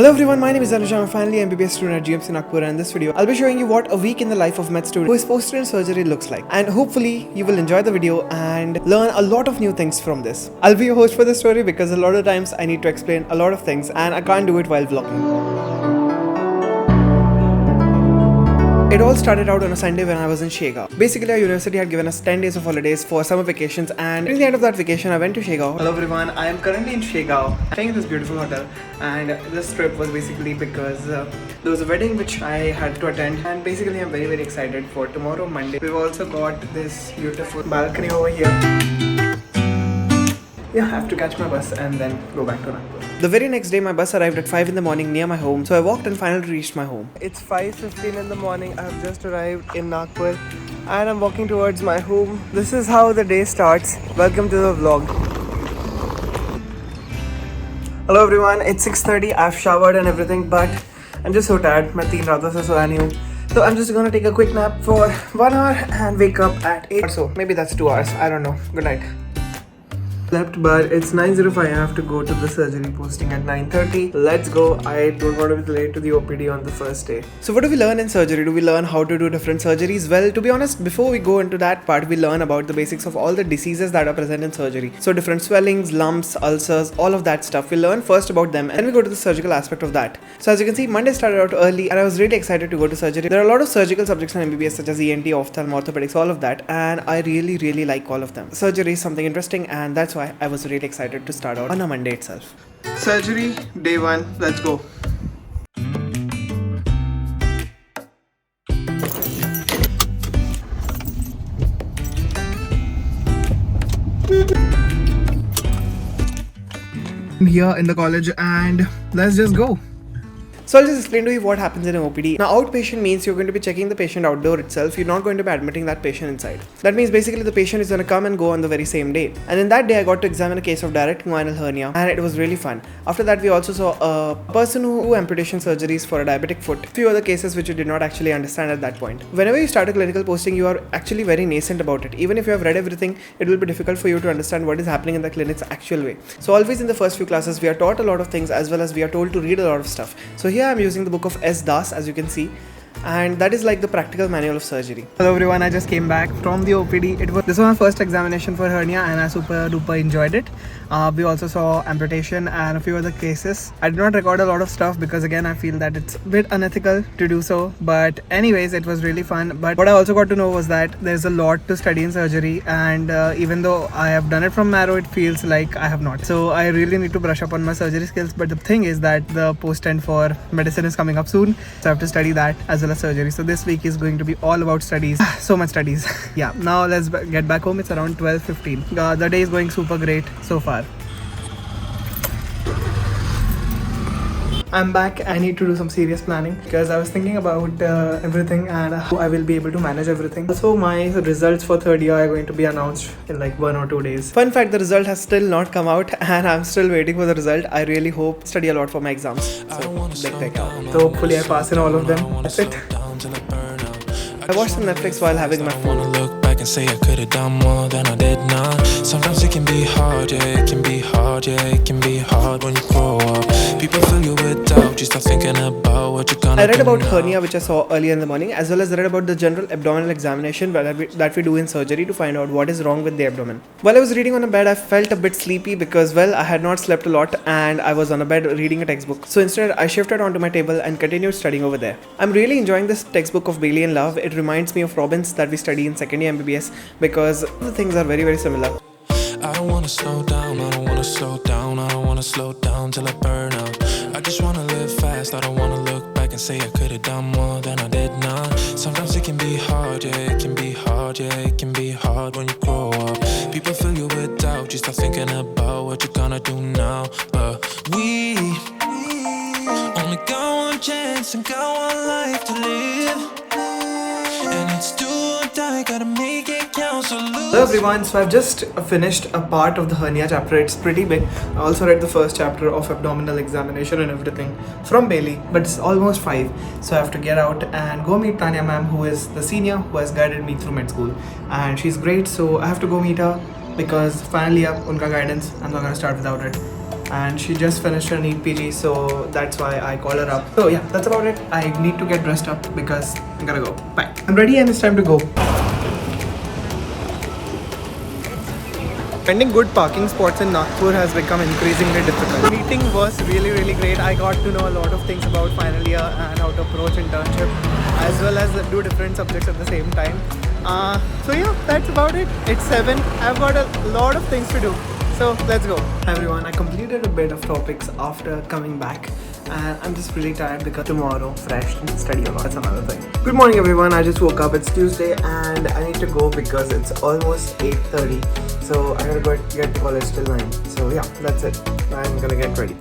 Hello everyone, my name is Anuj. I'm a final-year MBBS student at GMC Nagpur, and in this video, I'll be showing you what a week in the life of med student who is posted in surgery looks like. And hopefully, you will enjoy the video and learn a lot of new things from this. I'll be your host for this story because a lot of times I need to explain a lot of things and I can't do it while vlogging. It all started out on a Sunday when I was in Saga. Basically, our university had given us 10 days of holidays for summer vacations, and during the end of that vacation, I went to Saga. Hello everyone, I am currently in Saga, staying in this beautiful hotel, and this trip was basically because there was a wedding which I had to attend, and basically I'm very excited for tomorrow, Monday. We've also got this beautiful balcony over here. Yeah, I have to catch my bus and then go back to Nagpur. The very next day, my bus arrived at 5 in the morning near my home, so I walked and finally reached my home. It's 5:15 in the morning. I have just arrived in Nagpur and I'm walking towards my home. This is how the day starts. Welcome to the vlog. Hello everyone, it's 6:30. I've showered and everything, but I'm just so tired. My 3 raat se soya nahi hu. So I'm just gonna take a quick nap for 1 hour and wake up at 8 or so. Maybe that's 2 hours. I don't know. Good night. Slept, but it's 9:05. I have to go to the surgery posting at 9:30. Let's go. I don't want to be late to the OPD on the first day. So what do we learn in surgery? Do we learn how to do different surgeries? Well, to be honest, before we go into that part, we learn about the basics of all the diseases that are present in surgery. So different swellings, lumps, ulcers, all of that stuff. We learn first about them and then we go to the surgical aspect of that. So as you can see, Monday started out early and I was really excited to go to surgery. There are a lot of surgical subjects in MBBS such as ENT, ophthalm, orthopedics, all of that, and I really like all of them. Surgery is something interesting, and that's why I was really excited to start out on a Monday itself. Surgery, day 1, let's go. I'm here in the college and let's just go. So I'll just explain to you what happens in an OPD. Now, outpatient means you're going to be checking the patient outdoor itself. You're not going to be admitting that patient inside. That means basically the patient is going to come and go on the very same day. And in that day, I got to examine a case of direct inguinal hernia, and it was really fun. After that, we also saw a person who do amputation surgeries for a diabetic foot. A few other cases which you did not actually understand at that point. Whenever you start a clinical posting, you are actually very nascent about it. Even if you have read everything, it will be difficult for you to understand what is happening in the clinic's actual way. So always in the first few classes, we are taught a lot of things as well as we are told to read a lot of stuff. So here I am using the book of S. Das, as you can see, and that is like the practical manual of surgery. Hello everyone, I just came back from the OPD. This was my first examination for hernia and I super duper enjoyed it. We also saw amputation and a few other cases. I did not record a lot of stuff because again I feel that it's a bit unethical to do so, but anyways it was really fun. But what I also got to know was that there's a lot to study in surgery, and even though I have done it from marrow, it feels like I have not. So I really need to brush up on my surgery skills, but the thing is that the post-end for medicine is coming up soon, so I have to study that as well as surgery. So this week is going to be all about studies. So much studies. Yeah, now let's get back home. It's around 12:15. The day is going super great so far. I'm back. I need to do some serious planning because I was thinking about everything and how I will be able to manage everything. Also, my results for third year are going to be announced in like 1 or 2 days. Fun fact, the result has still not come out and I'm still waiting for the result. I really hope study a lot for my exams. So hopefully I pass in all of them. That's it. I watched some Netflix while having my phone. And say I could have done more than I did now. Sometimes it can be hard, yeah, it can be hard, yeah, it can be hard when you grow up. People fill you with doubt, you start thinking about what you're gonna do. I read about hernia, which I saw earlier in the morning, as well as I read about the general abdominal examination that we do in surgery to find out what is wrong with the abdomen. While I was reading on a bed, I felt a bit sleepy because, well, I had not slept a lot and I was on a bed reading a textbook. So instead, I shifted onto my table and continued studying over there. I'm really enjoying this textbook of Bailey and Love. It reminds me of Robbins that we study in second year MBBS. Because the things are very similar. I don't wanna slow down, I don't wanna slow down, I don't wanna slow down till I burn out. I just wanna live fast, I don't wanna look back and say I could've done more than I did now. Sometimes it can be hard, yeah, it can be hard, yeah, it can be hard when you grow up. People fill you with doubt, you start thinking about what you're gonna do now. But we only got one chance and got one life to live. And it's do or die, gotta make it count, so lose. Hello everyone, so I've just finished a part of the hernia chapter. It's pretty big. I also read the first chapter of abdominal examination and everything from Bailey, but it's almost 5. So I have to get out and go meet Tanya ma'am, who is the senior who has guided me through med school. And she's great, so I have to go meet her because finally, unka guidance, I'm not gonna start without it. and she just finished her NEET PG, so that's why I called her up. So yeah, that's about it. I need to get dressed up because I'm gonna go. Bye. I'm ready and it's time to go. Finding good parking spots in Nagpur has become increasingly difficult. The meeting was really great. I got to know a lot of things about final year and how to approach internship, as well as do different subjects at the same time. So yeah, that's about it. It's 7. I've got a lot of things to do. So let's go. Hi everyone, I completed a bit of topics after coming back. And I'm just really tired because tomorrow, fresh, study a lot. That's another thing. Good morning everyone, I just woke up. It's Tuesday and I need to go because it's almost 8:30. So I gotta go get to college till 9. So yeah, that's it. I'm gonna get ready.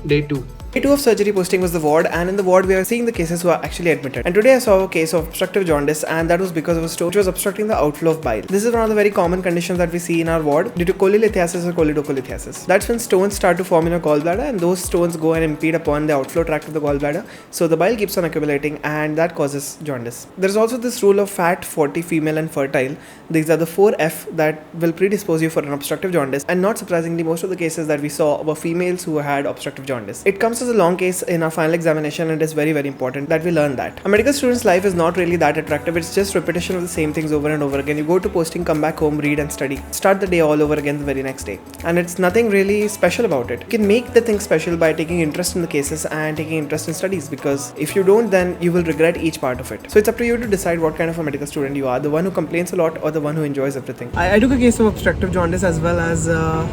Day 2. Day 2 of surgery posting was the ward, and in the ward we are seeing the cases who are actually admitted. And today I saw a case of obstructive jaundice, and that was because of a stone which was obstructing the outflow of bile. This is one of the very common conditions that we see in our ward due to cholelithiasis or choledocholithiasis. That's when stones start to form in your gallbladder, and those stones go and impede upon the outflow tract of the gallbladder. So the bile keeps on accumulating, and that causes jaundice. There is also this rule of fat, 40, female, and fertile. These are the 4F that will predispose you for an obstructive jaundice, and not surprisingly, most of the cases that we saw were females who had obstructive jaundice. It comes as a long case in our final examination, and it is very important that we learn that. A medical student's life is not really that attractive. It's just repetition of the same things over and over again. You go to posting, come back home, read and study. Start the day all over again the very next day. And it's nothing really special about it. You can make the thing special by taking interest in the cases and taking interest in studies, because if you don't, then you will regret each part of it. So it's up to you to decide what kind of a medical student you are, the one who complains a lot or the one who enjoys everything. I took a case of obstructive jaundice as well as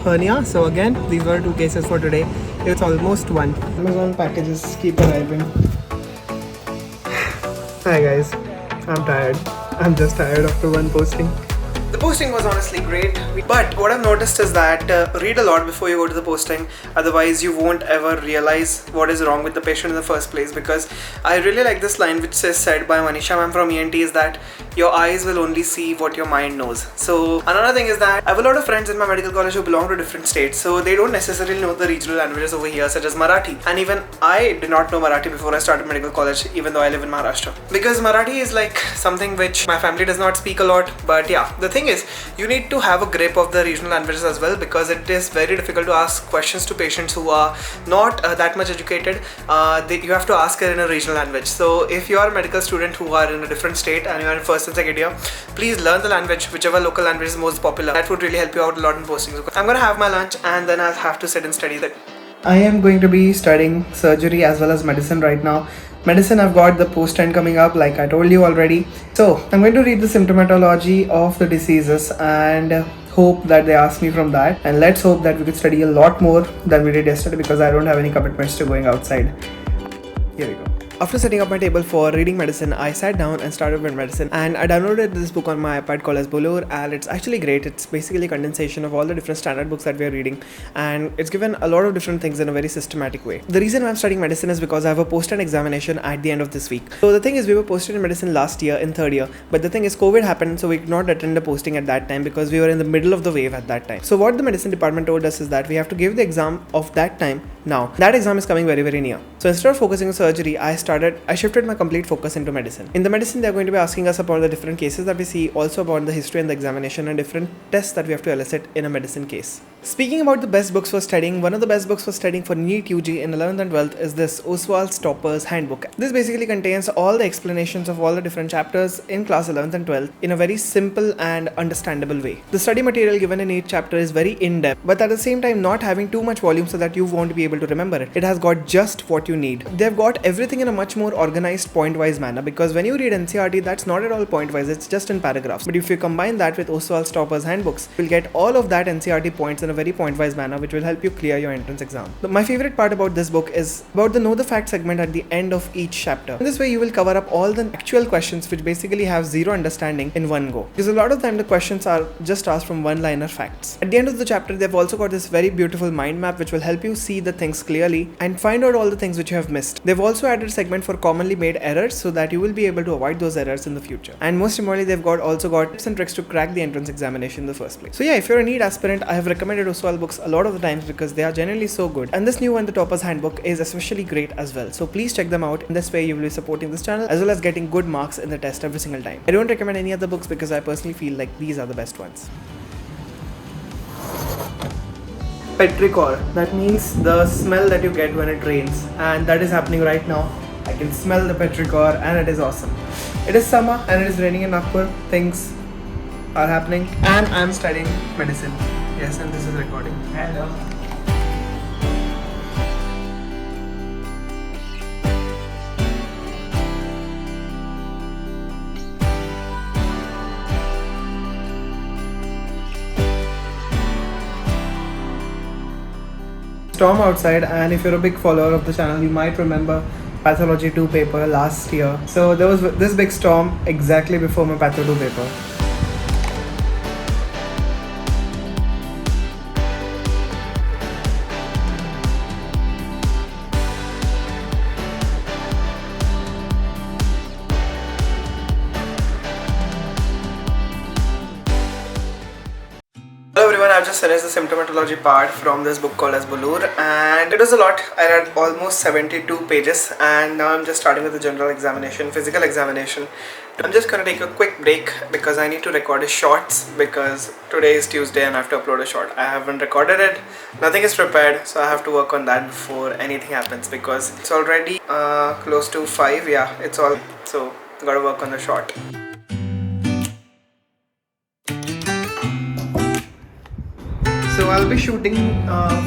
hernia. So again, these were 2 cases for today. It's almost 1. Amazon packages keep arriving. Hi guys, I'm tired. I'm just tired after 1 posting. The posting was honestly great, but what I've noticed is that read a lot before you go to the posting, otherwise you won't ever realize what is wrong with the patient in the first place. Because I really like this line which said by Manisha ma'am from ENT, is that your eyes will only see what your mind knows. So another thing is that I have a lot of friends in my medical college who belong to different states, so they don't necessarily know the regional languages over here, such as Marathi. And even I did not know Marathi before I started medical college, even though I live in Maharashtra, because Marathi is like something which my family does not speak a lot. But yeah, the thing is, you need to have a grip of the regional languages as well, because it is very difficult to ask questions to patients who are not that much educated. You have to ask it in a regional language. So if you are a medical student who are in a different state and you are in first and second year, please learn the language, whichever local language is most popular. That would really help you out a lot in postings. I'm gonna have my lunch and then I'll have to sit and study that. I am going to be studying surgery as well as medicine right now. Medicine, I've got the post end coming up, like I told you already. So I'm going to read the symptomatology of the diseases and hope that they ask me from that. And let's hope that we could study a lot more than we did yesterday, because I don't have any commitments to going outside. Here we go. After setting up my table for reading medicine, I sat down and started with medicine, and I downloaded this book on my iPad called as Bolor, and it's actually great. It's basically a condensation of all the different standard books that we are reading, and it's given a lot of different things in a very systematic way. The reason why I'm studying medicine is because I have a post-end examination at the end of this week. So the thing is, we were posted in medicine last year in 3rd year, but the thing is COVID happened, so we could not attend the posting at that time because we were in the middle of the wave at that time. So what the medicine department told us is that we have to give the exam of that time now. That exam is coming very near. So instead of focusing on surgery, I shifted my complete focus into medicine. In the medicine, they're going to be asking us about the different cases that we see, also about the history and the examination and different tests that we have to elicit in a medicine case. Speaking about the best books for studying, one of the best books for studying for NEET UG in 11th and 12th is this Oswald's Topper's Handbook. This basically contains all the explanations of all the different chapters in class 11th and 12th in a very simple and understandable way. The study material given in each chapter is very in-depth, but at the same time not having too much volume so that you won't be able to remember it. It has got just what you need. They've got everything in a much more organized point-wise manner, because when you read NCERT, that's not at all point-wise, it's just in paragraphs. But if you combine that with Oswald's Topper's Handbooks, you'll get all of that NCERT points in a very point-wise manner, which will help you clear your entrance exam. My favorite part about this book is about the Know the Fact segment at the end of each chapter. In this way, you will cover up all the actual questions which basically have zero understanding in one go. Because a lot of time the questions are just asked from one-liner facts. At the end of the chapter, they've also got this very beautiful mind map which will help you see the things clearly and find out all the things which you have missed. They've also added a segment for commonly made errors so that you will be able to avoid those errors in the future. And most importantly, they've also got tips and tricks to crack the entrance examination in the first place. So yeah, if you're a NEET aspirant, I have recommended Oswald books a lot of the times because they are generally so good. And this new one, the Topper's Handbook, is especially great as well. So please check them out. In this way, you will be supporting this channel as well as getting good marks in the test every single time. I don't recommend any other books because I personally feel like these are the best ones. petrichor. That means the smell that you get when it rains, and that is happening right now. I can smell the petrichor and it is awesome. It is summer and it is raining in Nagpur. Things are happening and I am studying medicine. Yes, and this is recording. Hello. Storm outside, and if you're a big follower of the channel, you might remember Pathology 2 paper last year. So there was this big storm exactly before my Patho 2 paper. Hello everyone, I've just finished the symptomatology part from this book called as Bulur, and it was a lot. I read almost 72 pages and now I'm just starting with the general examination, physical examination. I'm just gonna take a quick break because I need to record a shorts because today is Tuesday and I have to upload a short. I haven't recorded it, nothing is prepared, so I have to work on that before anything happens because it's already close to 5, yeah, it's all, so gotta work on the short. So I'll be shooting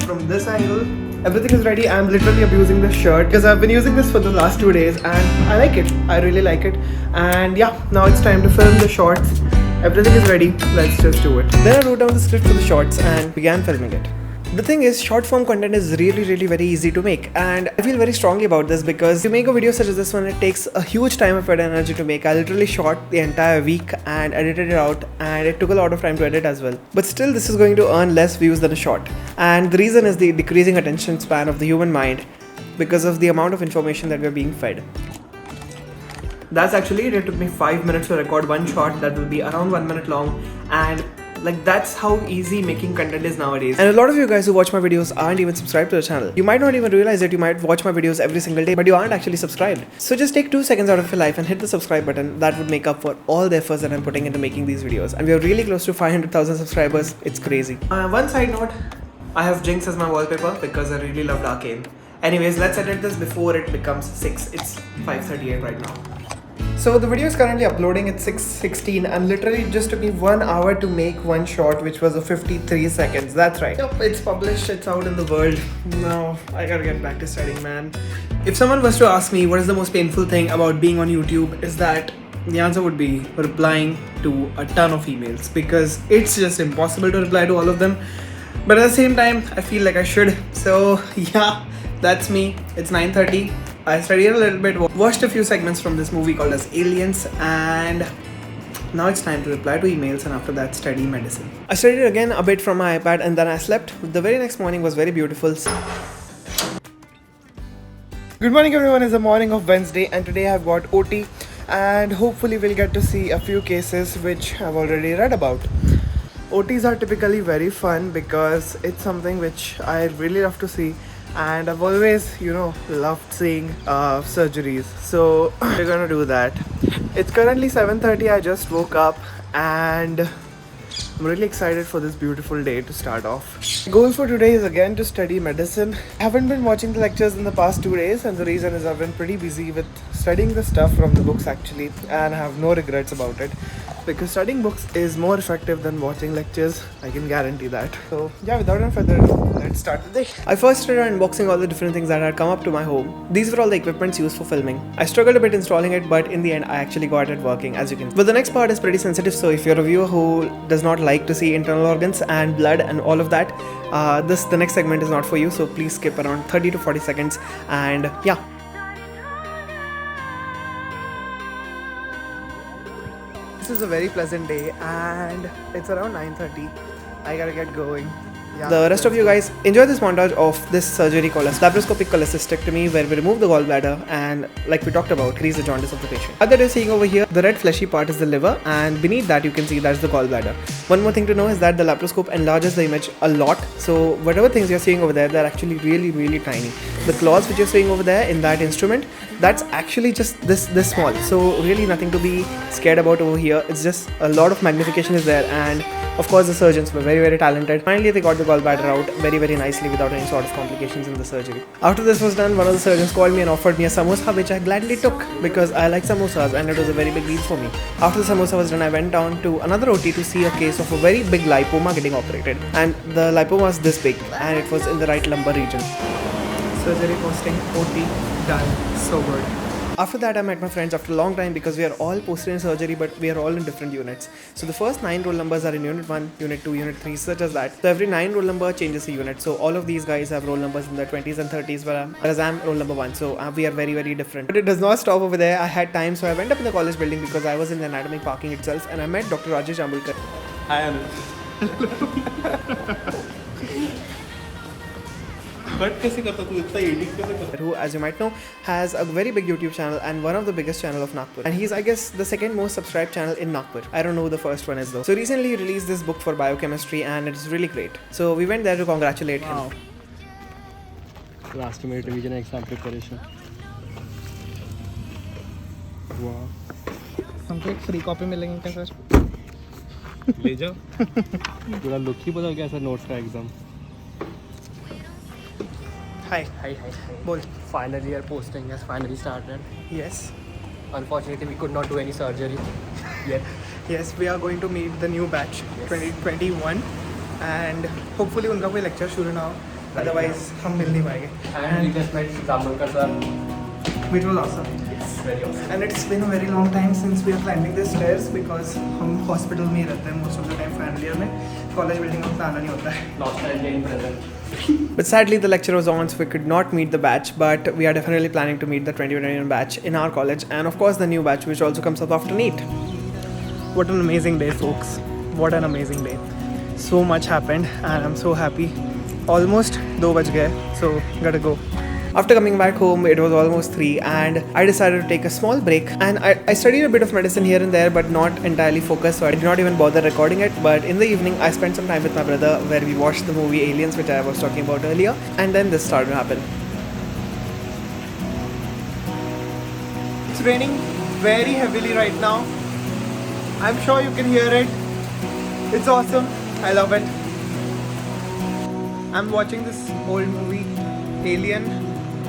from this angle. Everything is ready. I'm literally abusing this shirt because I've been using this for the last 2 days and I like it. I really like it. And yeah, now it's time to film the shorts. Everything is ready. Let's just do it. Then I wrote down the script for the shorts and began filming it. The thing is, short form content is really very easy to make, and I feel very strongly about this because to make a video such as this one, it takes a huge time, effort and energy to make. I literally shot the entire week and edited it out, and it took a lot of time to edit as well. But still, this is going to earn less views than a short, and the reason is the decreasing attention span of the human mind because of the amount of information that we're being fed. That's actually it. It took me 5 minutes to record one shot that will be around 1 minute long, and like that's how easy making content is nowadays. And a lot of you guys who watch my videos aren't even subscribed to the channel. You might not even realize that you might watch my videos every single day, but you aren't actually subscribed. So just take 2 seconds out of your life and hit the subscribe button. That would make up for all the efforts that I'm putting into making these videos. And we are really close to 500,000 subscribers. It's crazy. One side note, I have Jinx as my wallpaper because I really loved Arcane. Anyways, let's edit this before it becomes 6. It's 5:38 right now. So the video is currently uploading at 6:16 and literally it just took me 1 hour to make one short, which was a 53 seconds. That's right. Yep, it's published, it's out in the world. Now I gotta get back to studying, man. If someone was to ask me what is the most painful thing about being on YouTube, is that the answer would be replying to a ton of emails because it's just impossible to reply to all of them. But at the same time, I feel like I should. So yeah, that's me. It's 9:30. I studied a little bit, watched a few segments from this movie called as Aliens, and now it's time to reply to emails and after that study medicine. I studied again a bit from my iPad and then I slept. The very next morning was very beautiful. Good morning everyone, it's the morning of Wednesday and today I've got OT and hopefully we'll get to see a few cases which I've already read about. OTs are typically very fun because it's something which I really love to see. And I've always, loved seeing surgeries. So we're gonna do that. It's currently 7:30. I just woke up and I'm really excited for this beautiful day to start off. The goal for today is again to study medicine. I haven't been watching the lectures in the past 2 days and the reason is I've been pretty busy with studying the stuff from the books actually, and I have no regrets about it. Because studying books is more effective than watching lectures, I can guarantee that. So yeah, without any further ado, let's start the day. I first started unboxing all the different things that had come up to my home. These were all the equipments used for filming. I struggled a bit installing it, but in the end, I actually got it working, as you can see. But the next part is pretty sensitive, so if you're a viewer who does not like to see internal organs and blood and all of that, the next segment is not for you, so please skip around 30 to 40 seconds and yeah. This is a very pleasant day and it's around 9:30. I gotta get going. Yeah, the rest of you guys enjoy this montage of this surgery called as laparoscopic cholecystectomy, where we remove the gallbladder and, like we talked about, increase the jaundice of the patient. As that you're seeing over here, the red fleshy part is the liver, and beneath that you can see that's the gallbladder. One more thing to know is that the laparoscope enlarges the image a lot, so whatever things you're seeing over there, they're actually really tiny. The claws which you're seeing over there in that instrument, that's actually just this small, so really nothing to be scared about over here. It's just a lot of magnification is there, and of course the surgeons were very talented. Finally they got the gallbladder out very nicely without any sort of complications in the surgery. After this was done, one of the surgeons called me and offered me a samosa, which I gladly took because I like samosas and it was a very big deal for me. After the samosa was done, I went down to another OT to see a case of a very big lipoma getting operated, and the lipoma was this big and it was in the right lumbar region. Surgery posting, OT done, so good. After that, I met my friends after a long time because we are all posted in surgery, but we are all in different units. So the first 9 roll numbers are in Unit 1, Unit 2, Unit 3, such as that. So every 9 roll number changes a unit. So all of these guys have roll numbers in their 20s and 30s, whereas I'm roll number 1. So we are very different. But it does not stop over there. I had time, so I went up in the college building because I was in the anatomy parking itself, and I met Dr. Rajesh Ambulkar. Hi But कैसे करता तू इतना edit कैसे करता? Who, as you might know, has a very big YouTube channel and one of the biggest channel of Nagpur. And he's, I guess, the second most subscribed channel in Nagpur. I don't know who the first one is though. So recently he released this book for biochemistry and it's really great. So we went there to congratulate him. Last minute revision exam preparation. Wow. हमको एक free copy मिलेंगे क्या sir? ले जाओ. पूरा look ही बदल गया sir notes का exam. Hi. Bol. Final year posting has finally started. Yes. Unfortunately, we could not do any surgery yet. Yes, we are going to meet the new batch, 2021, and hopefully उनका कोई lecture शुरू ना हो. Otherwise हम मिल नहीं पाएंगे. And we just met Zebronics sir. Which was awesome. It's very awesome. And it's been a very long time since we are climbing the stairs because हम hospital में ही रहते हैं most of the time final year में. College building में उतना आना नहीं होता है. Nostalgia in present. But sadly the lecture was on, so we could not meet the batch, but we are definitely planning to meet the 2021 batch in our college, and of course the new batch which also comes up after NEET. What an amazing day, folks. What an amazing day. So much happened and I'm so happy. Almost 2 baj gaye, so gotta go. After coming back home, it was almost 3 and I decided to take a small break, and I studied a bit of medicine here and there but not entirely focused, so I did not even bother recording it. But in the evening I spent some time with my brother where we watched the movie Aliens, which I was talking about earlier, and then this started to happen. It's raining very heavily right now. I'm sure you can hear it. It's awesome. I love it. I'm watching this old movie Alien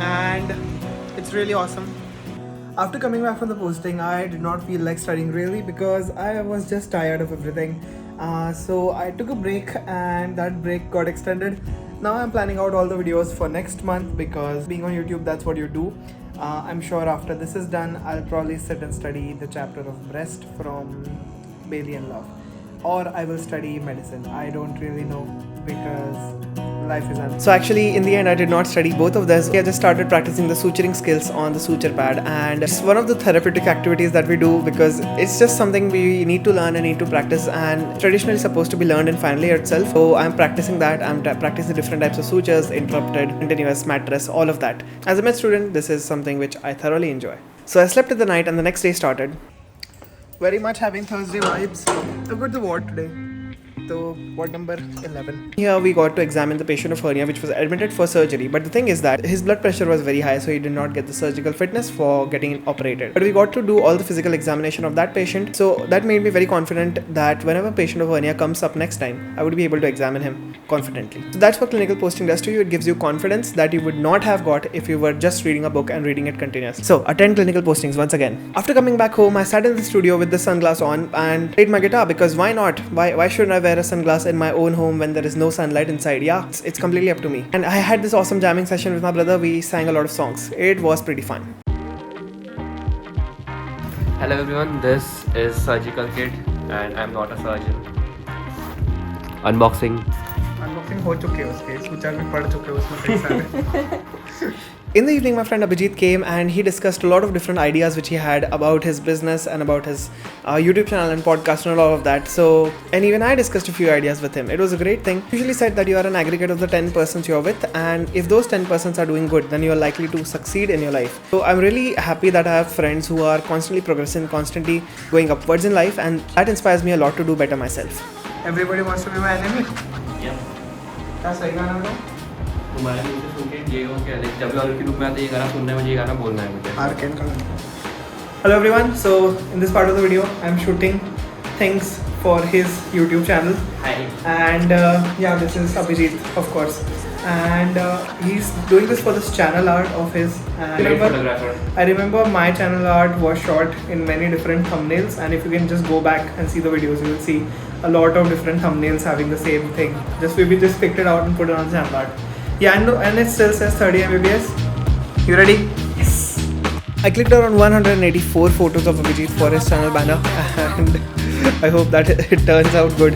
and it's really awesome. After coming back from the posting, I did not feel like studying really because I was just tired of everything. So I took a break and that break got extended. Now I'm planning out all the videos for next month because being on YouTube, that's what you do. I'm sure after this is done, I'll probably sit and study the chapter of breast from Bailey and Love. Or I will study medicine. I don't really know because life is uncertain. So actually in the end I did not study both of this. I just started practicing the suturing skills on the suture pad, and it's one of the therapeutic activities that we do because it's just something we need to learn and need to practice, and traditionally supposed to be learned in final year itself. So I'm practicing that. I'm practicing different types of sutures, interrupted, continuous, mattress, all of that. As a med student, this is something which I thoroughly enjoy. So I slept in the night and the next day started. Very much having Thursday vibes. I've got the ward today. So, ward number 11. Here we got to examine the patient of hernia which was admitted for surgery. But the thing is that his blood pressure was very high, so he did not get the surgical fitness for getting operated. But we got to do all the physical examination of that patient. So that made me very confident that whenever a patient of hernia comes up next time, I would be able to examine him confidently. So that's what clinical posting does to you. It gives you confidence that you would not have got if you were just reading a book and reading it continuously. So attend clinical postings once again. After coming back home, I sat in the studio with the sunglass on and played my guitar because why not? Why shouldn't I wear a sunglass in my own home when there is no sunlight inside? Yeah, it's completely up to me. And I had this awesome jamming session with my brother. We sang a lot of songs. It was pretty fun. Hello everyone, this is Surgical Kid and I'm not a surgeon. Unboxing. Unboxing हो चुके हैं उसके, suture में पढ़ चुके हैं उसमें कई सारे. In the evening, my friend Abhijit came and he discussed a lot of different ideas which he had about his business and about his YouTube channel and podcast and all of that. So, and even I discussed a few ideas with him. It was a great thing. Usually said that you are an aggregate of the 10 persons you're with, and if those 10 persons are doing good, then you are likely to succeed in your life. So I'm really happy that I have friends who are constantly progressing, constantly going upwards in life, and that inspires me a lot to do better myself. Everybody wants to be my enemy? Yeah. क्या सही गाना है? तुम्हारे मुझे सुन के ये हो क्या, जब भी और की रूप में आते ये गाना सुनना है, मुझे ये गाना बोलना है मुझे. Hello everyone, so in this part of the video I'm shooting things for his YouTube channel. Hi. And yeah, this is Abhijit, of course. And he's doing this for this channel art of his. And Great photographer. I remember my channel art was shot in many different thumbnails, and if you can just go back and see the videos, you will see a lot of different thumbnails having the same thing. We just picked it out and put it on the channel art. Yeah, and it still says 30 MBBS. You ready? Yes. I clicked around 184 photos of Abhijit for his channel banner, and I hope that it turns out good.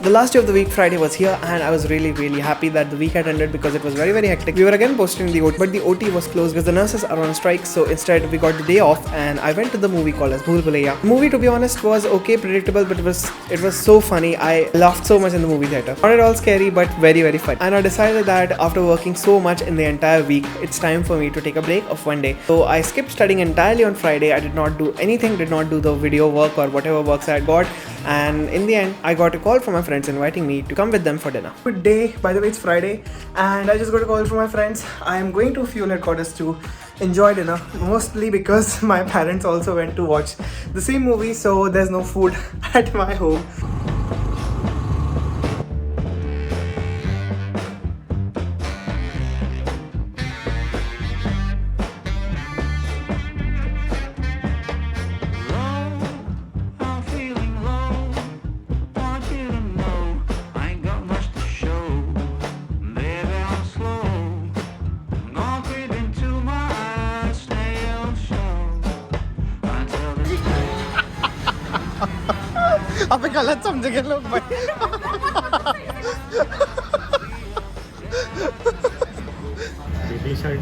The last day of the week, Friday, was here, and I was really happy that the week had ended because it was very hectic. We were again posting the OT, but the OT was closed because the nurses are on strike, so instead we got the day off and I went to the movie called as Bhool Bhulaiya. The movie, to be honest, was okay, predictable, but it was so funny. I laughed so much in the movie theatre. Not at all scary, but very fun. And I decided that after working so much in the entire week, it's time for me to take a break of one day. So I skipped studying entirely on Friday. I did not do anything, did not do the video work or whatever works I had got. And in the end, I got a call from my friends inviting me to come with them for dinner. Good day, by the way, it's Friday, and I just got a call from my friends. I am going to Fuel Headquarters to enjoy dinner, mostly because my parents also went to watch the same movie, so there's no food at my home. अबे गलत समझेंगे लोग भाई baby shirt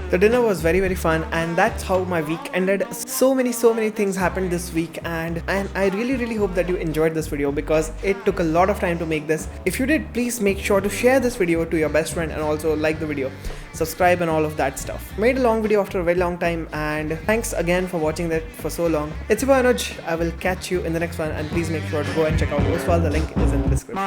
The dinner was very fun, and that's how my week ended. So many things happened this week, and I really hope that you enjoyed this video because it took a lot of time to make this. If you did, please make sure to share this video to your best friend and also like the video, subscribe and all of that stuff. Made a long video after a very long time, and thanks again for watching that for so long. It's your boy Anuj. I will catch you in the next one, and please make sure to go and check out OSMO. The link is in the description.